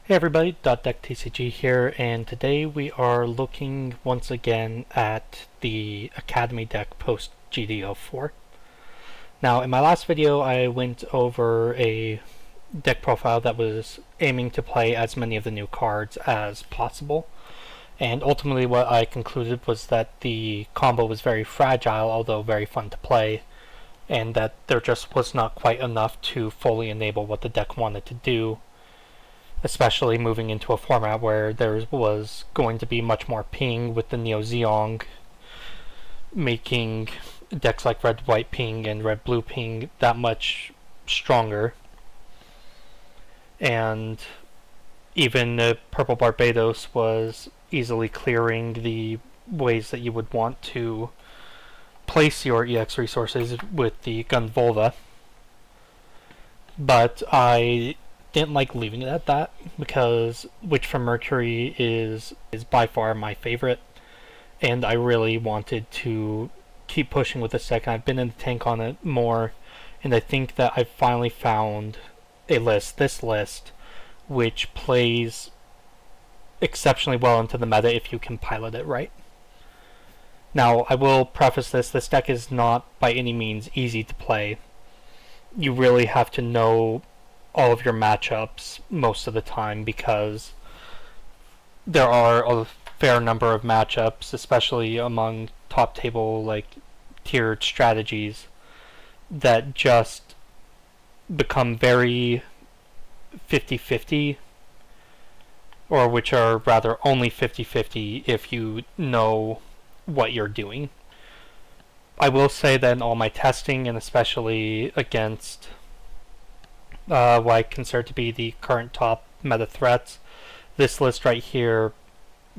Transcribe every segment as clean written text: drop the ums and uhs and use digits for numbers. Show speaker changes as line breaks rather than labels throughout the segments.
Hey everybody, Deck TCG here, and today we are looking once again at the Academy deck post GDO4. Now, in my last video, I went over a deck profile that was aiming to play as many of the new cards as possible, and ultimately what I concluded was that the combo was very fragile, although very fun to play, and that there just was not quite enough to fully enable what the deck wanted to do, especially moving into a format where there was going to be much more ping with the Neo Zeong, making decks like red-white ping and red-blue ping that much stronger. And even Purple Barbados was easily clearing the ways that you would want to place your EX resources with the Gunvolva. But I didn't like leaving it at that because Witch from Mercury is by far my favorite, and I really wanted to keep pushing with this deck. I've been in the tank on it more, and I think that I've finally found this list, which plays exceptionally well into the meta if you can pilot it right. Now, I will preface this deck is not by any means easy to play. You really have to know all of your matchups most of the time because there are a fair number of matchups, especially among top table like tiered strategies, that just become very 50-50, or which are rather only 50-50 if you know what you're doing. I will say that in all my testing, and especially against what I consider to be the current top meta threats, this list right here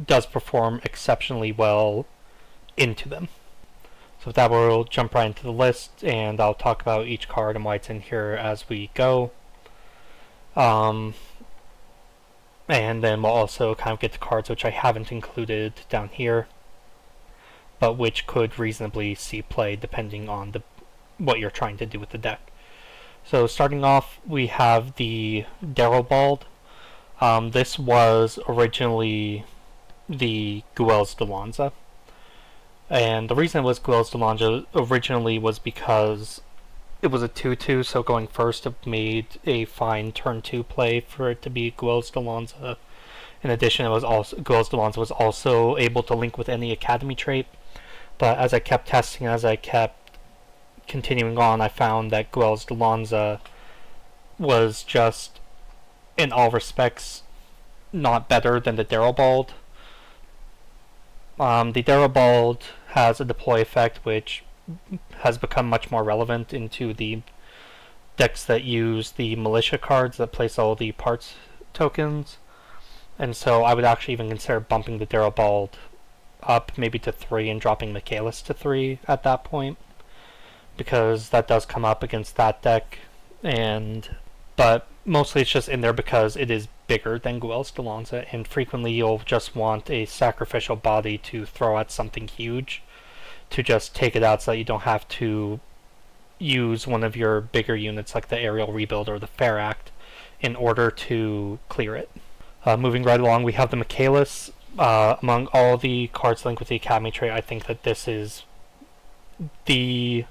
does perform exceptionally well into them. So with that, we'll jump right into the list, and I'll talk about each card and why it's in here as we go. And then we'll also kind of get to cards which I haven't included down here, but which could reasonably see play depending on what you're trying to do with the deck. So starting off, we have the Darrowbald. This was originally the Guel's Delanza. And the reason it was Guel's Delanza originally was because it was a 2-2, so going first it made a fine turn 2 play for it to be Guel's Delanza. In addition, Guel's Delanza was also able to link with any Academy trait. But as I kept testing, as I kept continuing on, I found that Guel's Delanza was just, in all respects, not better than the Darrowbald. The Darrowbald has a deploy effect which has become much more relevant into the decks that use the militia cards that place all the parts tokens, and so I would actually even consider bumping the Darrowbald up maybe to 3 and dropping Michaelis to 3 at that point, because that does come up against that deck, but mostly it's just in there because it is bigger than Guel's Delanza, and frequently you'll just want a sacrificial body to throw at something huge to just take it out so that you don't have to use one of your bigger units like the Aerial Rebuild or the Fair Act in order to clear it. Moving right along, we have the Michaelis. Among all the cards linked with the Academy trait, I think that this is the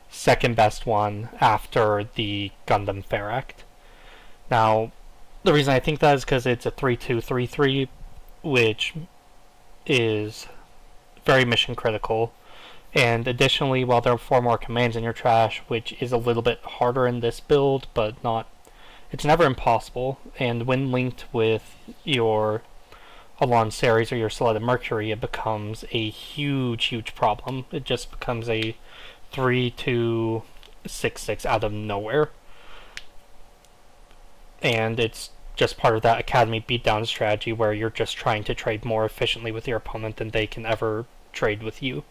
second best one after the Gundam Fair Act. Now, the reason I think that is because it's a 3-2-3-3, which is very mission critical. And additionally, while there are 4 more commands in your trash, which is a little bit harder in this build, but it's never impossible. And when linked with your Alon Ceres or your Selected Mercury, it becomes a huge problem. It just becomes a 3-2-6-6 out of nowhere. And it's just part of that Academy beatdown strategy where you're just trying to trade more efficiently with your opponent than they can ever trade with you.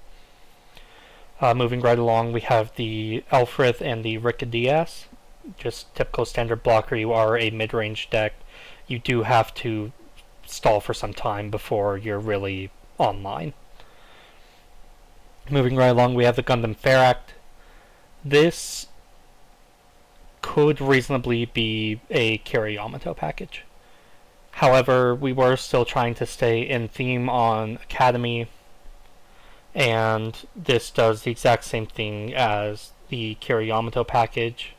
Moving right along, we have the Elfrith and the Rika Diaz. Just typical standard blocker. You are a mid-range deck. You do have to stall for some time before you're really online. Moving right along, we have the Gundam Fair Act. This could reasonably be a Kira Yamato package. However, we were still trying to stay in theme on Academy, and this does the exact same thing as the Kira Yamato package.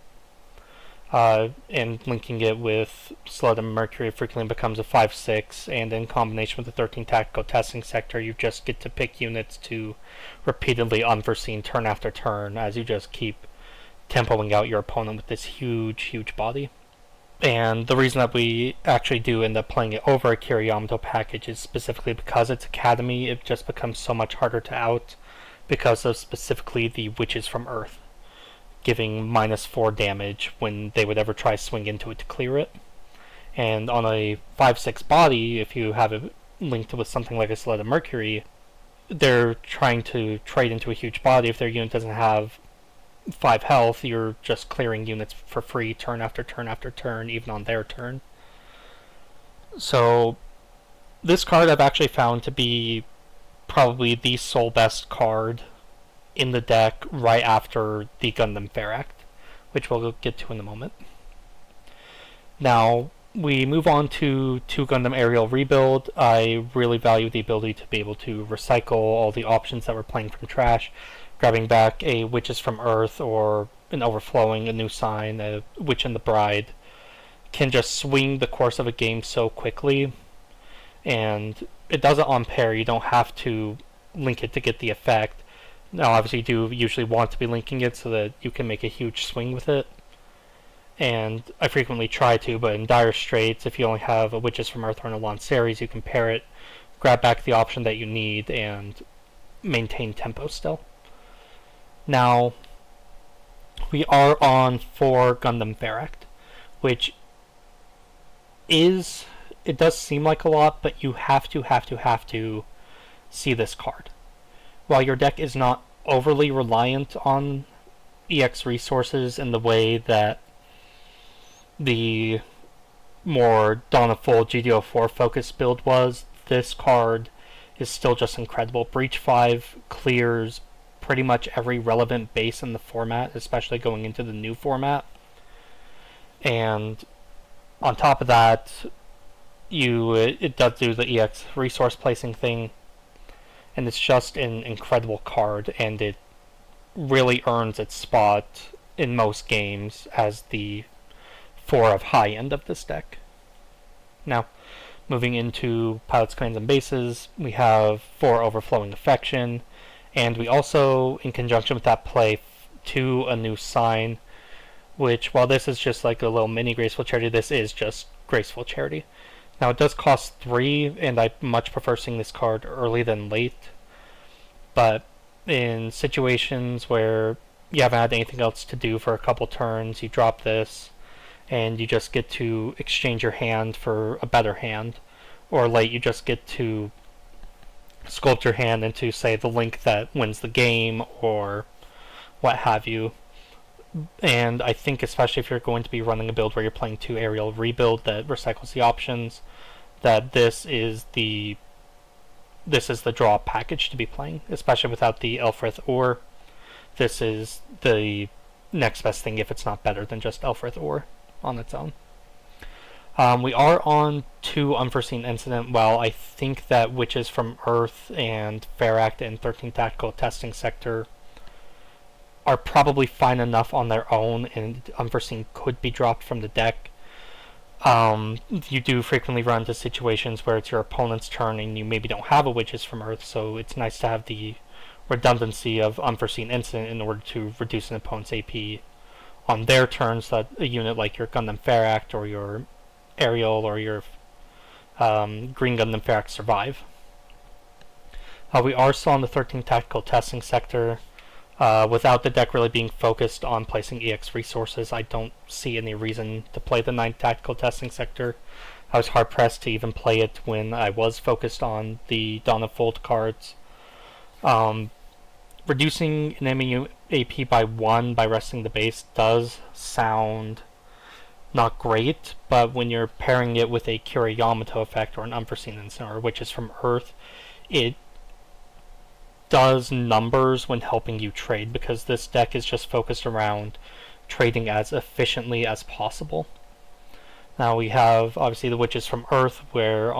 And linking it with Sled and Mercury frequently becomes a 5-6, and in combination with the 13 Tactical Testing Sector, you just get to pick units to repeatedly unforeseen turn after turn as you just keep tempoing out your opponent with this huge body. And the reason that we actually do end up playing it over a Kira Yamato package is specifically because it's Academy. It just becomes so much harder to out because of specifically the Witches from Earth, giving -4 damage when they would ever try swing into it to clear it. And on a 5-6 body, if you have it linked with something like a Sled of Mercury, they're trying to trade into a huge body. If their unit doesn't have 5 health, you're just clearing units for free turn after turn after turn, even on their turn. So this card I've actually found to be probably the sole best card in the deck right after the Gundam Fair Act, which we'll get to in a moment. Now, we move on to 2 Gundam Aerial Rebuild. I really value the ability to be able to recycle all the options that we're playing from trash, grabbing back a Witches from Earth or an Overflowing, a New Sign, a Witch and the Bride, can just swing the course of a game so quickly, and it does it on pair. You don't have to link it to get the effect. Now, obviously, you do usually want to be linking it so that you can make a huge swing with it. And I frequently try to, but in dire straits, if you only have a Witches from Earth or an Elan series, you can pair it, grab back the option that you need, and maintain tempo still. Now, we are on 4 Gundam Fair Act, which is, it does seem like a lot, but you have to see this card. While your deck is not overly reliant on EX resources in the way that the more Dawn of Fold GDO4 focus build was, this card is still just incredible. Breach 5 clears pretty much every relevant base in the format, especially going into the new format. And on top of that, it does do the EX resource placing thing, and it's just an incredible card, and it really earns its spot in most games as the 4 of high end of this deck. Now, moving into Pilots, Commands, and Bases, we have 4 Overflowing Affection, and we also, in conjunction with that, play 2 A New Sign, which, while this is just like a little mini Graceful Charity, this is just Graceful Charity. Now, it does cost 3, and I much prefer seeing this card early than late, but in situations where you haven't had anything else to do for a couple turns, you drop this, and you just get to exchange your hand for a better hand, or late, you just get to sculpt your hand into, say, the link that wins the game, or what have you. And I think especially if you're going to be running a build where you're playing 2 Aerial Rebuild that recycles the options, that this is the draw package to be playing, especially without the Elfrith Ore. This is the next best thing if it's not better than just Elfrith Ore on its own. We are on 2 Unforeseen Incident. While I think that Witches from Earth and Fair Act and 13 Tactical Testing Sector are probably fine enough on their own, and Unforeseen could be dropped from the deck. You do frequently run into situations where it's your opponent's turn and you maybe don't have a Witches from Earth, so it's nice to have the redundancy of Unforeseen Incident in order to reduce an opponent's AP on their turn, so that a unit like your Gundam Fair Act or your Aerial or your Green Gundam Fair Act survive. We are still on the 13 Tactical Testing Sector. Without the deck really being focused on placing EX resources, I don't see any reason to play the 9th Tactical Testing Sector. I was hard-pressed to even play it when I was focused on the Dawn of Fold cards. Reducing an enemy AP by 1 by resting the base does sound not great, but when you're pairing it with a Kira Yamato effect or an Unforeseen Incident or Witches from Earth, it does numbers when helping you trade, because this deck is just focused around trading as efficiently as possible. Now we have obviously the Witches from Earth, where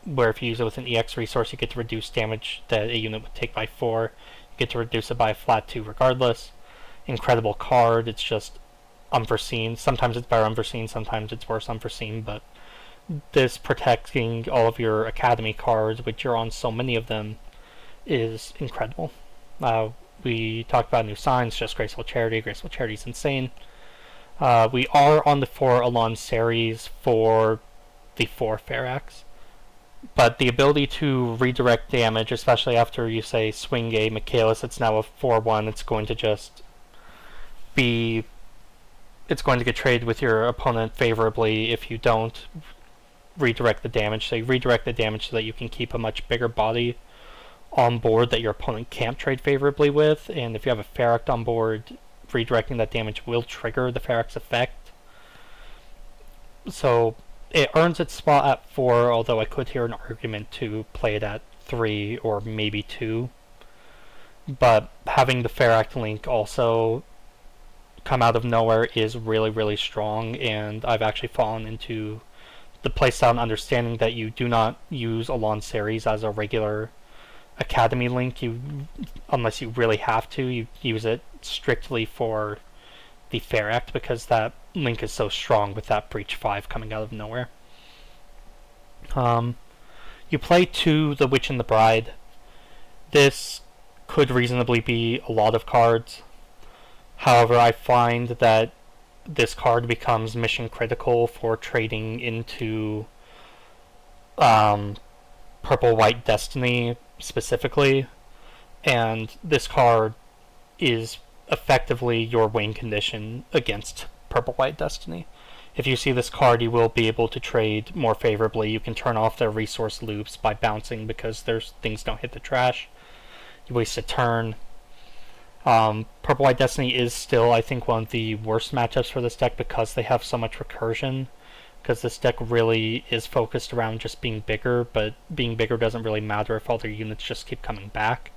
if you use it with an EX resource, you get to reduce damage that a unit would take by 4. You get to reduce it by a flat 2 regardless. Incredible card. It's just unforeseen. Sometimes it's better unforeseen, sometimes it's worse unforeseen, but this protecting all of your Academy cards, which you're on so many of them, is incredible. We talked about new signs, just Graceful Charity. Graceful Charity is insane. We are on the 4 Alon series for the 4 Pharax, but the ability to redirect damage, especially after you say swing a Michaelis, it's now a 4-1, it's going to get traded with your opponent favorably if you don't redirect the damage. So you redirect the damage so that you can keep a much bigger body on board that your opponent can't trade favorably with, and if you have a Pharax on board, redirecting that damage will trigger the Pharax effect. So it earns its spot at 4, although I could hear an argument to play it at 3 or maybe 2. But having the Pharax link also come out of nowhere is really, really strong, and I've actually fallen into the playstyle and understanding that you do not use Alon series as a regular Academy link, unless you really have to. You use it strictly for the Pharax because that link is so strong with that Breach 5 coming out of nowhere. You play 2 The Witch and the Bride. This could reasonably be a lot of cards. However, I find that this card becomes mission critical for trading into Purple-White Destiny specifically, and this card is effectively your win condition against Purple-White Destiny. If you see this card, you will be able to trade more favorably. You can turn off their resource loops by bouncing because things don't hit the trash. You waste a turn. Purple-White Destiny is still, I think, one of the worst matchups for this deck because they have so much recursion. Because this deck really is focused around just being bigger, but being bigger doesn't really matter if all their units just keep coming back.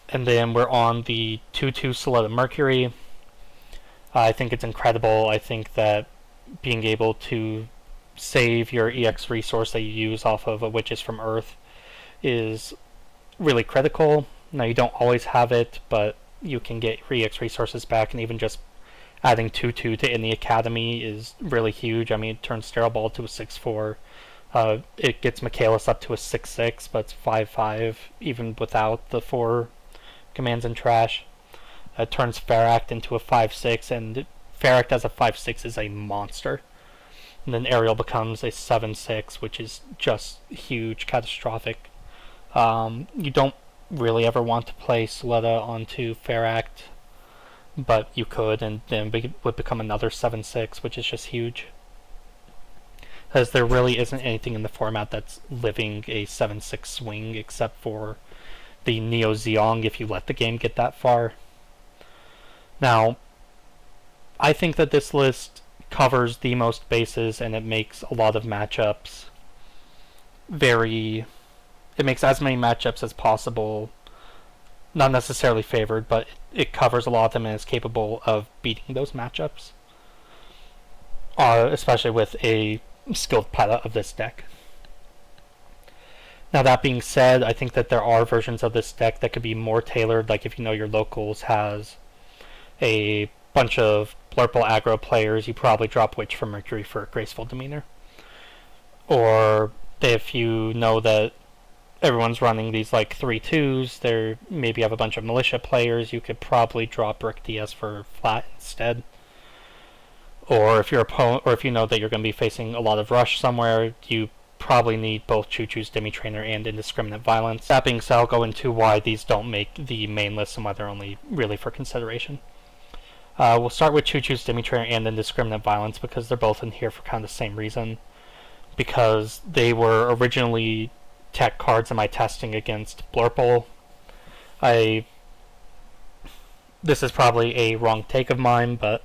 And then we're on the 2-2 Suletta Mercury. I think it's incredible. I think that being able to save your EX resource that you use off of a Witches from Earth is really critical. Now, you don't always have it, but you can get your EX resources back, and even just adding 2-2 to in the Academy is really huge. I mean, it turns Sterile Ball to a 6-4. It gets Michaelis up to a 6-6, but it's 5-5 even without the 4 commands and trash. It turns Pharax into a 5-6, and Pharax as a 5-6 is a monster. And then Ariel becomes a 7-6, which is just huge, catastrophic. You don't really ever want to play Suletta onto Pharax, but you could, and then it would become another 7-6, which is just huge. Because there really isn't anything in the format that's living a 7-6 swing except for the Neo Zeong if you let the game get that far. Now, I think that this list covers the most bases, and it makes a lot of matchups it makes as many matchups as possible, not necessarily favored, but it covers a lot of them and is capable of beating those matchups, especially with a skilled pilot of this deck. Now, that being said, I think that there are versions of this deck that could be more tailored, like if you know your locals has a bunch of Blurple aggro players, you probably drop Witch from Mercury for Graceful Demeanor. Or if you know that everyone's running these like 3-2s, maybe have a bunch of Militia players, you could probably drop Brick DS for flat instead. Or if you know that you're going to be facing a lot of rush somewhere, you probably need both Choo Choo's Demi Trainer and Indiscriminate Violence. That being said, I'll go into why these don't make the main list and why they're only really for consideration. We'll start with Choo Choo's Demi Trainer and Indiscriminate Violence because they're both in here for kind of the same reason. Because they were originally tech cards in my testing against Blurple. This is probably a wrong take of mine, but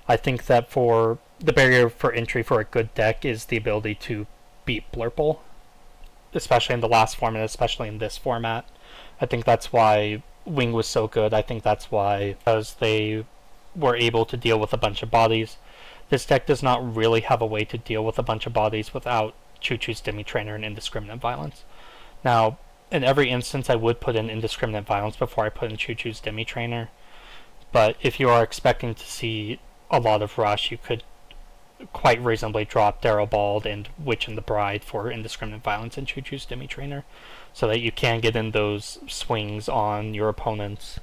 I think that for the barrier for entry for a good deck is the ability to beat Blurple, especially in the last format, especially in this format. I think that's why Wing was so good. I think that's why, because they were able to deal with a bunch of bodies. this deck does not really have a way to deal with a bunch of bodies without Choo-Choo's Demi Trainer and Indiscriminate Violence. Now, in every instance, I would put in Indiscriminate Violence before I put in Choo-Choo's Demi Trainer, but if you are expecting to see a lot of rush, you could quite reasonably drop Daryl Bald and Witch and the Bride for Indiscriminate Violence and Choo-Choo's Demi Trainer, so that you can get in those swings on your opponent's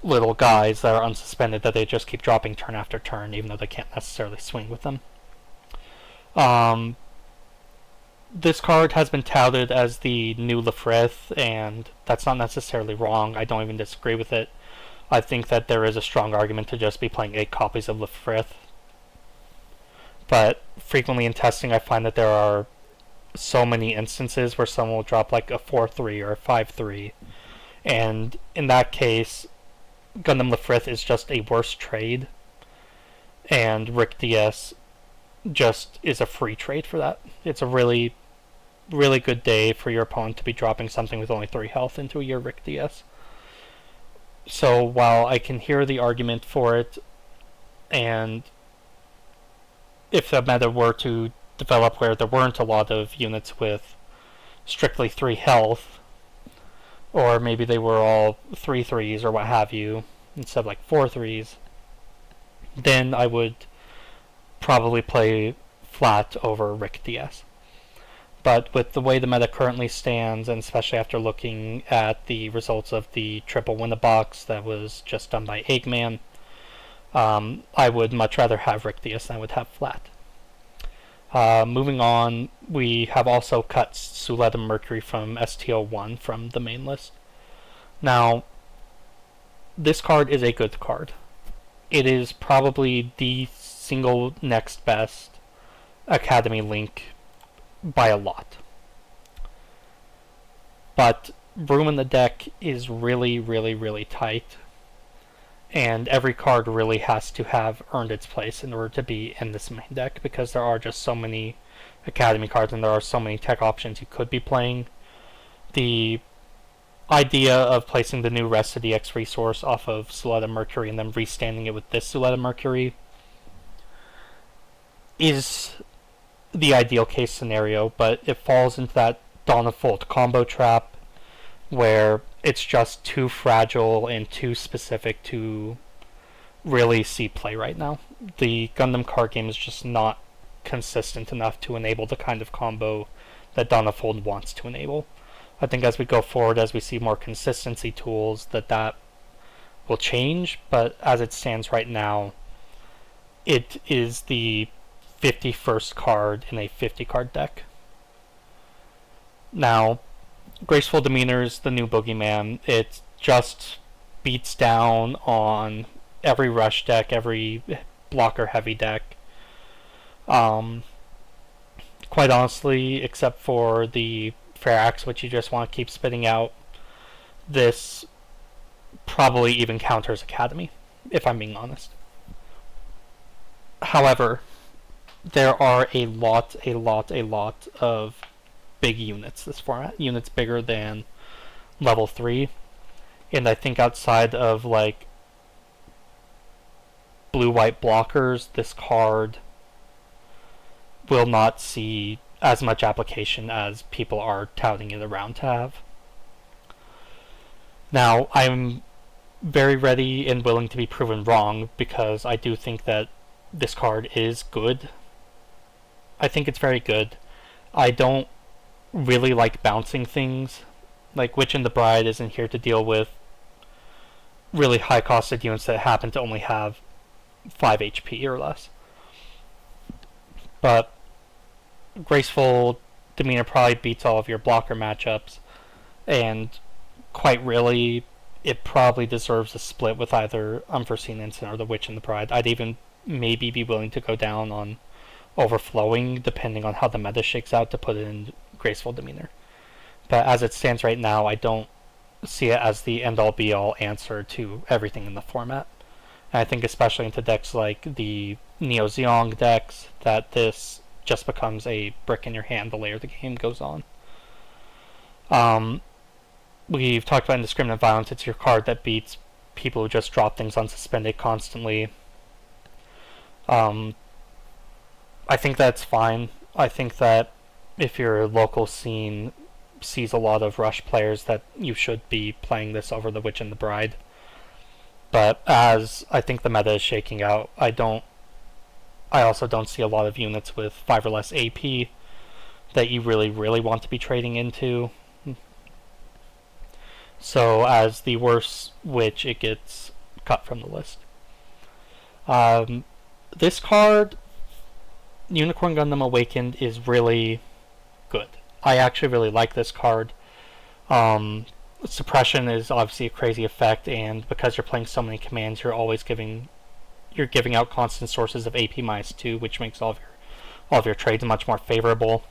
little guys that are unsuspended that they just keep dropping turn after turn, even though they can't necessarily swing with them. This card has been touted as the new Lefrith, and that's not necessarily wrong. I don't even disagree with it. I think that there is a strong argument to just be playing 8 copies of Lefrith. But frequently in testing, I find that there are so many instances where someone will drop like a 4-3 or a 5-3. And in that case, Gundam Lefrith is just a worse trade. And Rick DS just is a free trade for that. It's a really, really good day for your opponent to be dropping something with only 3 health into your Rick DS. So while I can hear the argument for it, and if the meta were to develop where there weren't a lot of units with strictly 3 health, or maybe they were all 3-3s or what have you, instead of like 4-3s, then I would probably play flat over Rick DS. But with the way the meta currently stands, and especially after looking at the results of the triple win-a-box that was just done by Eggman, I would much rather have Rick DS than I would have flat. Moving on, we have also cut Suletta Mercury from STO1 from the main list. Now, this card is a good card. It is probably the single next best Academy Link by a lot. But room in the deck is really, really, really tight, and every card really has to have earned its place in order to be in this main deck, because there are just so many Academy cards and there are so many tech options you could be playing. The idea of placing the new Resta DX resource off of Suletta Mercury and then restanding it with this Suletta Mercury is the ideal case scenario, but it falls into that Dawn of Volt combo trap where it's just too fragile and too specific to really see play right now. The Gundam card game is just not consistent enough to enable the kind of combo that Dawn of Volt wants to enable. I think as we go forward, as we see more consistency tools, that will change, but as it stands right now, it is the 51st card in a 50 card deck. Now, Graceful Demeanor's the new Boogeyman. It just beats down on every rush deck, every blocker heavy deck. Quite honestly, except for the Fair Axe, which you just want to keep spitting out, this probably even counters Academy, if I'm being honest. However, there are a lot of big units this format. Units bigger than level 3. And I think outside of like blue-white blockers, this card will not see as much application as people are touting it around to have. Now, I'm very ready and willing to be proven wrong, because I do think that this card is good. I think it's very good. I don't really like bouncing things. Like, Witch and the Bride isn't here to deal with really high-costed units that happen to only have 5 HP or less. But Graceful Demeanor probably beats all of your blocker matchups, and quite really, it probably deserves a split with either Unforeseen Incident or the Witch and the Bride. I'd even maybe be willing to go down on Overflowing, depending on how the meta shakes out, to put it in Graceful Demeanor. But as it stands right now, I don't see it as the end-all be-all answer to everything in the format. And I think especially into decks like the Neo Zeong decks, that this just becomes a brick in your hand the later the game goes on. We've talked about Indiscriminate Violence. It's your card that beats people who just drop things unsuspended constantly. Um, I think that's fine. I think that if your local scene sees a lot of Rush players, that you should be playing this over the Witch and the Bride. But as I think the meta is shaking out, I also don't see a lot of units with 5 or less AP that you really want to be trading into. So as the worse Witch, it gets cut from the list. This card, Unicorn Gundam Awakened, is really good. I actually really like this card. Suppression is obviously a crazy effect, and because you're playing so many commands, you're giving out constant sources of AP -2, which makes all of your trades much more favorable.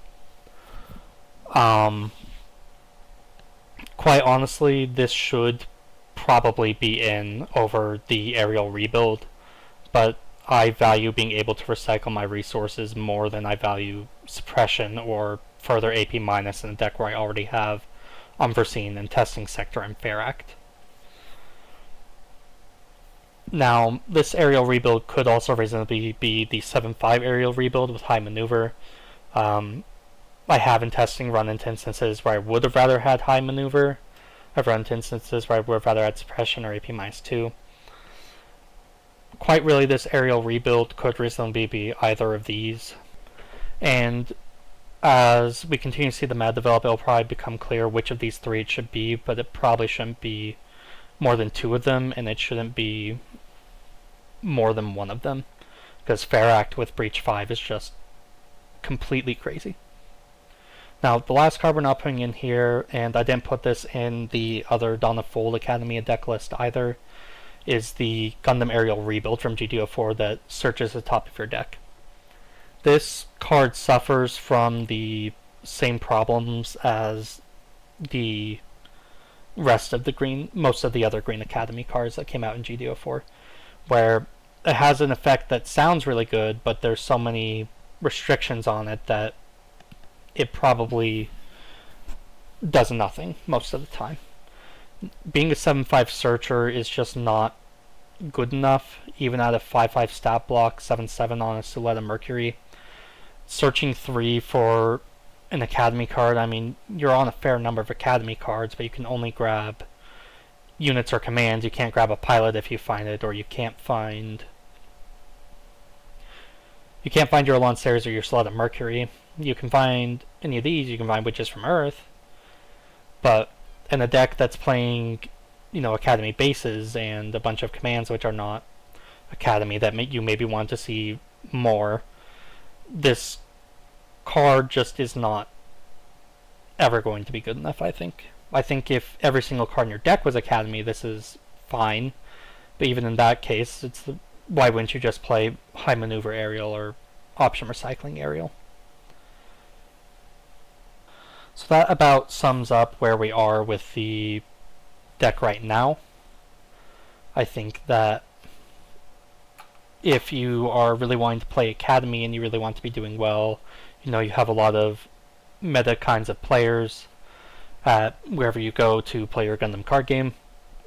Quite honestly, this should probably be in over the aerial rebuild, but I value being able to recycle my resources more than I value suppression or further AP- in a deck where I already have Unforeseen and Testing Sector and Fair Act. Now, this aerial rebuild could also reasonably be the 7-5 aerial rebuild with high maneuver. I have in testing run into instances where I would have rather had high maneuver. I've run into instances where I would have rather had suppression or AP -2. Quite really, this aerial rebuild could reasonably be either of these. And as we continue to see the meta develop, it'll probably become clear which of these three it should be, but it probably shouldn't be more than two of them, and it shouldn't be more than one of them, because Fair Act with Breach 5 is just completely crazy. Now, the last card we're not putting in here, and I didn't put this in the other Dawn of Fold Academy deck list either, is the Gundam Aerial Rebuild from GDO4 that searches the top of your deck. This card suffers from the same problems as the rest of most of the other Green Academy cards that came out in GDO4, where it has an effect that sounds really good, but there's so many restrictions on it that it probably does nothing most of the time. Being a 7-5 searcher is just not good enough, even at a 5-5 stat block, 7-7 on a Suletta Mercury. Searching 3 for an Academy card, I mean, you're on a fair number of Academy cards, but you can only grab units or commands. You can't grab a pilot if you find it, or you can't find your Lanceres or your Suletta Mercury. You can find any of these, you can find Witches from Earth, but in a deck that's playing, Academy bases and a bunch of commands which are not Academy that you maybe want to see more, this card just is not ever going to be good enough, I think. I think if every single card in your deck was Academy, this is fine, but even in that case, why wouldn't you just play High Maneuver Aerial or Option Recycling Aerial? So that about sums up where we are with the deck right now. I think that if you are really wanting to play Academy and you really want to be doing well, you have a lot of meta kinds of players at wherever you go to play your Gundam card game,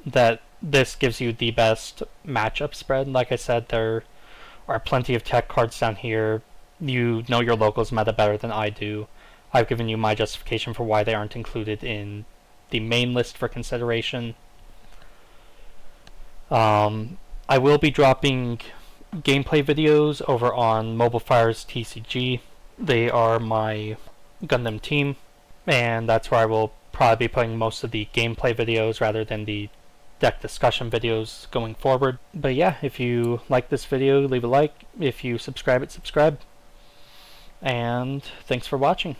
that this gives you the best matchup spread. Like I said, there are plenty of tech cards down here. You know your locals meta better than I do. I've given you my justification for why they aren't included in the main list for consideration. I will be dropping gameplay videos over on Mobile Fire's TCG. They are my Gundam team, and that's where I will probably be putting most of the gameplay videos rather than the deck discussion videos going forward. But yeah, if you like this video, leave a like. If you subscribe, subscribe. And thanks for watching.